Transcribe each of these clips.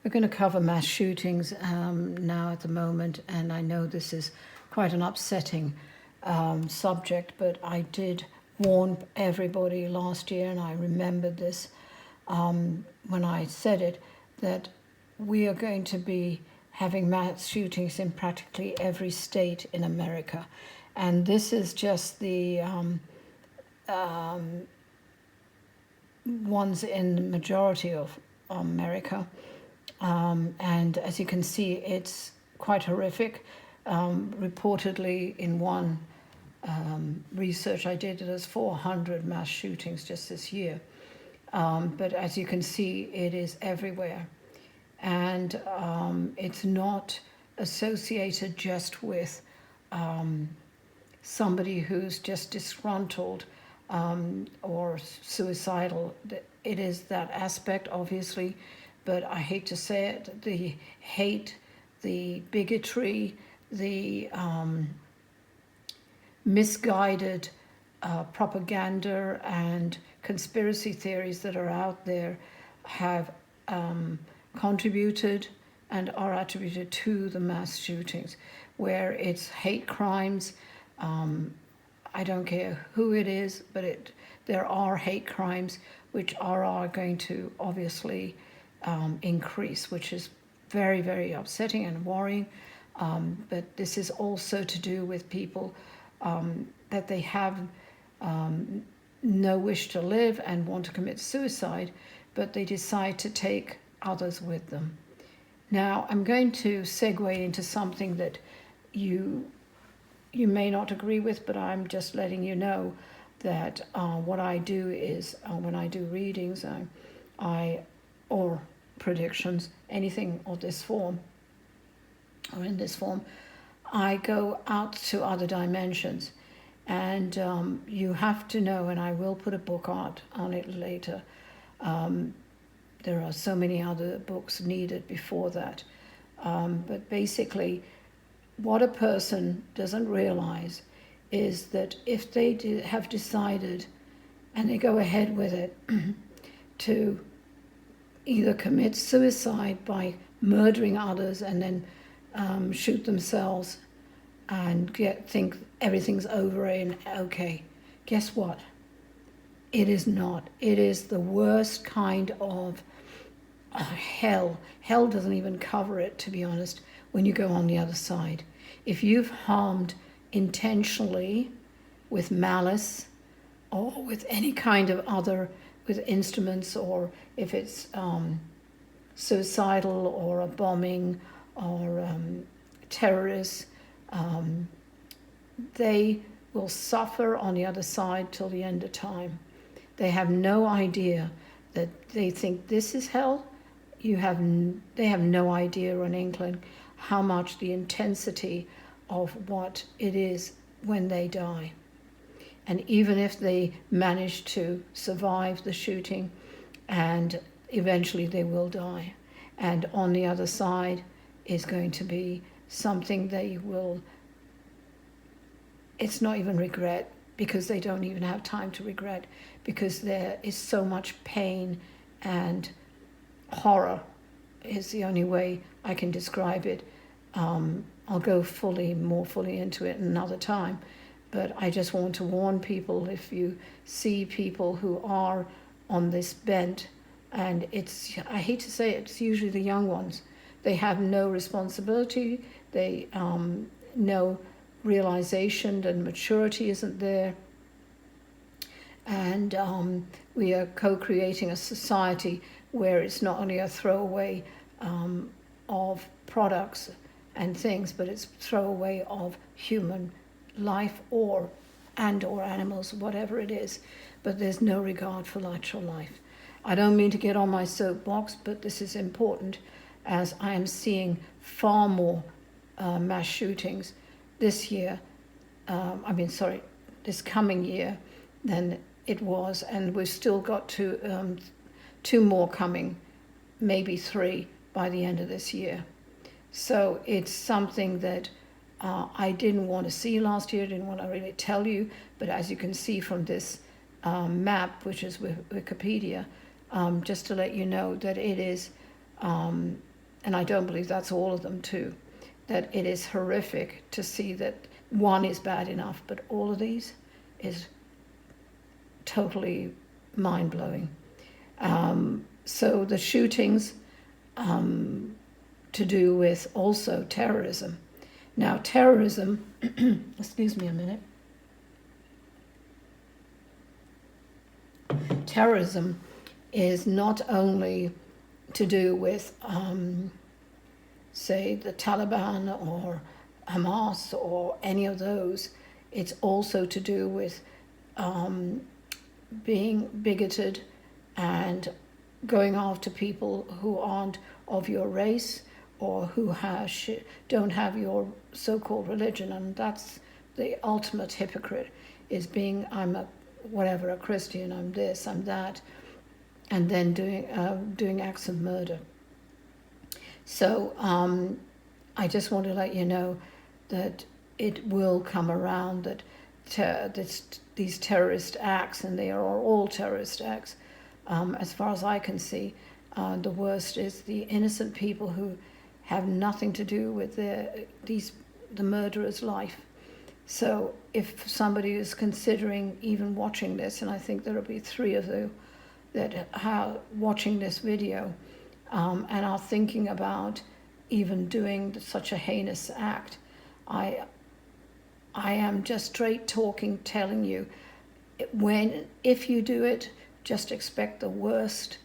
We're going to cover mass shootings now at the moment, and I know this is quite an upsetting subject, but I did warn everybody last year, and I remembered this when I said it, that we are going to be having mass shootings in practically every state in America. And this is just the ones in the majority of America. And as you can see, it's quite horrific. Reportedly, in one research I did, there's 400 mass shootings just this year. But as you can see, it is everywhere. And it's not associated just with somebody who's just disgruntled or suicidal. It is that aspect, obviously, but I hate to say it, the hate, the bigotry, the misguided propaganda and conspiracy theories that are out there have contributed and are attributed to the mass shootings, where it's hate crimes. I don't care who it is, but there are hate crimes which are going to obviously increase, which is very, very upsetting and worrying. But this is also to do with people that they have no wish to live and want to commit suicide, but they decide to take others with them. Now, I'm going to segue into something that you may not agree with, but I'm just letting you know that what I do is when I do readings or predictions, anything of this form or in this form, I go out to other dimensions. And you have to know, and I will put a book out on it later. There are so many other books needed before that. But basically, what a person doesn't realize is that if they have decided, and they go ahead with it, to either commit suicide by murdering others and then shoot themselves and think everything's over and okay, guess what? It is not. It is the worst kind of hell. Hell doesn't even cover it, to be honest, when you go on the other side. If you've harmed intentionally with malice or with any kind of other, with instruments, or if it's suicidal or a bombing or terrorists, they will suffer on the other side till the end of time. They have no idea that they think this is hell. They have no idea or an inkling how much the intensity of what it is when they die. And even if they manage to survive the shooting, and eventually they will die. And on the other side is going to be something they will, it's not even regret, because they don't even have time to regret, because there is so much pain and horror is the only way I can describe it. I'll go more fully into it another time, but I just want to warn people, if you see people who are on this bent, and I hate to say it, it's usually the young ones. They have no responsibility, they no realization and maturity isn't there. And we are co-creating a society where it's not only a throwaway of products and things, but it's throwaway of human life or animals, whatever it is. But there's no regard for natural life. I don't mean to get on my soapbox, but this is important, as I am seeing far more mass shootings this coming year than it was, and we've still got two more coming, maybe 3 by the end of this year. So it's something that I didn't want to see last year, didn't want to really tell you, but as you can see from this map, which is Wikipedia, just to let you know that it is and I don't believe that's all of them too, that it is horrific to see that one is bad enough, but all of these is totally mind-blowing. So the shootings to do with also terrorism. Now terrorism, excuse me a minute. Terrorism is not only to do with, say, the Taliban or Hamas or any of those. It's also to do with being bigoted and going after people who aren't of your race or who don't have your so-called religion. And that's the ultimate hypocrite, is being, I'm a whatever, a Christian, I'm this, I'm that, and then doing acts of murder. So I just want to let you know that it will come around, that these terrorist acts, and they are all terrorist acts, as far as I can see, the worst is the innocent people who have nothing to do with the murderer's life. So if somebody is considering even watching this, and I think there will be 3 of you that are watching this video and are thinking about even doing such a heinous act, I am just straight talking, telling you, if you do it, just expect the worst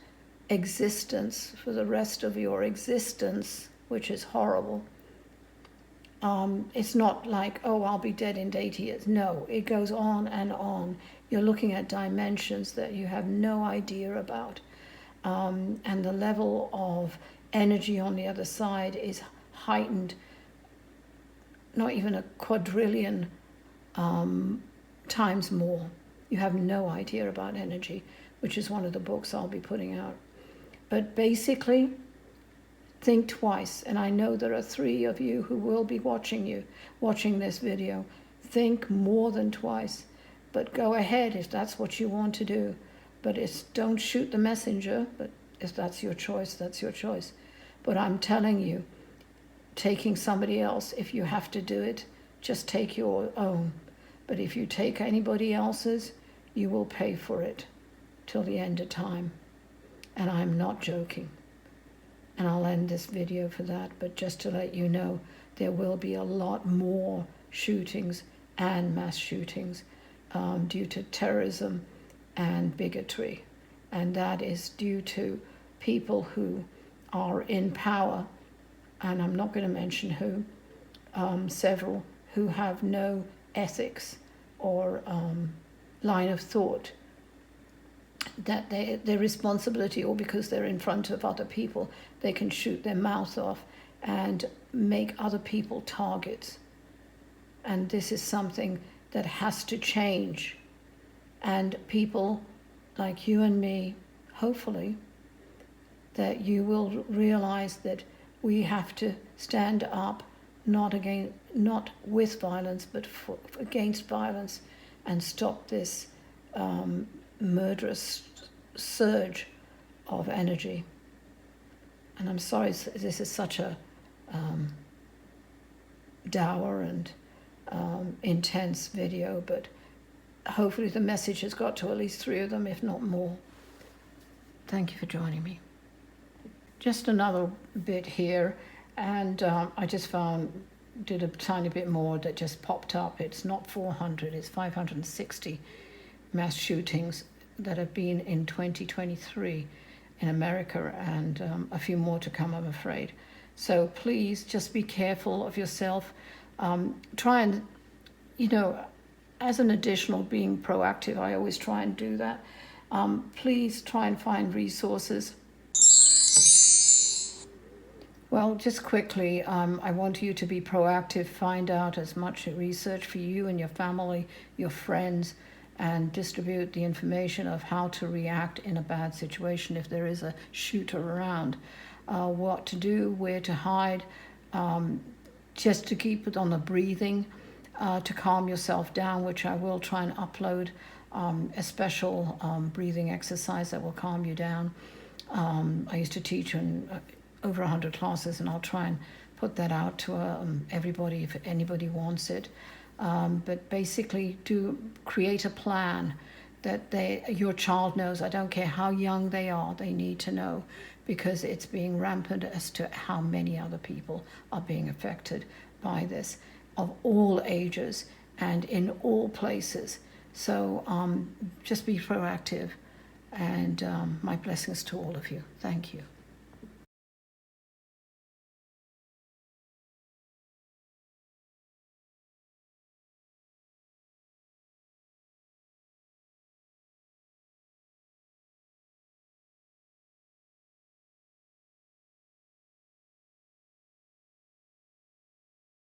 existence for the rest of your existence, which is horrible. It's not like, oh, I'll be dead in 80 years. No, it goes on and on. You're looking at dimensions that you have no idea about. And the level of energy on the other side is heightened, not even a quadrillion times more. You have no idea about energy, which is one of the books I'll be putting out. But basically, think twice, and I know there are 3 of you who will be watching this video. Think more than twice, but go ahead if that's what you want to do. But don't shoot the messenger, but if that's your choice, that's your choice. But I'm telling you, taking somebody else, if you have to do it, just take your own. But if you take anybody else's, you will pay for it till the end of time. And I'm not joking. And I'll end this video for that, but just to let you know, there will be a lot more shootings and mass shootings due to terrorism and bigotry. And that is due to people who are in power, and I'm not going to mention who, several who have no ethics or line of thought, that their responsibility, or because they're in front of other people, they can shoot their mouth off and make other people targets. And this is something that has to change. And people like you and me, hopefully, that you will realize that we have to stand up, not with violence, but against violence, and stop this murderous surge of energy. And I'm sorry this is such a dour and intense video, but hopefully the message has got to at least 3 of them, if not more. Thank you for joining me. Just another bit here, and I just did a tiny bit more that just popped up. It's not 400, it's 560 mass shootings that have been in 2023 in America, and a few more to come, I'm afraid. So please just be careful of yourself. Try and, as an additional being proactive, I always try and do that. Please try and find resources. Well, just quickly, I want you to be proactive, find out as much research for you and your family, your friends, and distribute the information of how to react in a bad situation if there is a shooter around, what to do, where to hide, just to keep it on the breathing, to calm yourself down, which I will try and upload a special breathing exercise that will calm you down. I used to teach over 100 classes, and I'll try and put that out to everybody if anybody wants it. But basically, to create a plan that your child knows. I don't care how young they are, they need to know, because it's being rampant as to how many other people are being affected by this, of all ages and in all places. So just be proactive, and my blessings to all of you. Thank you.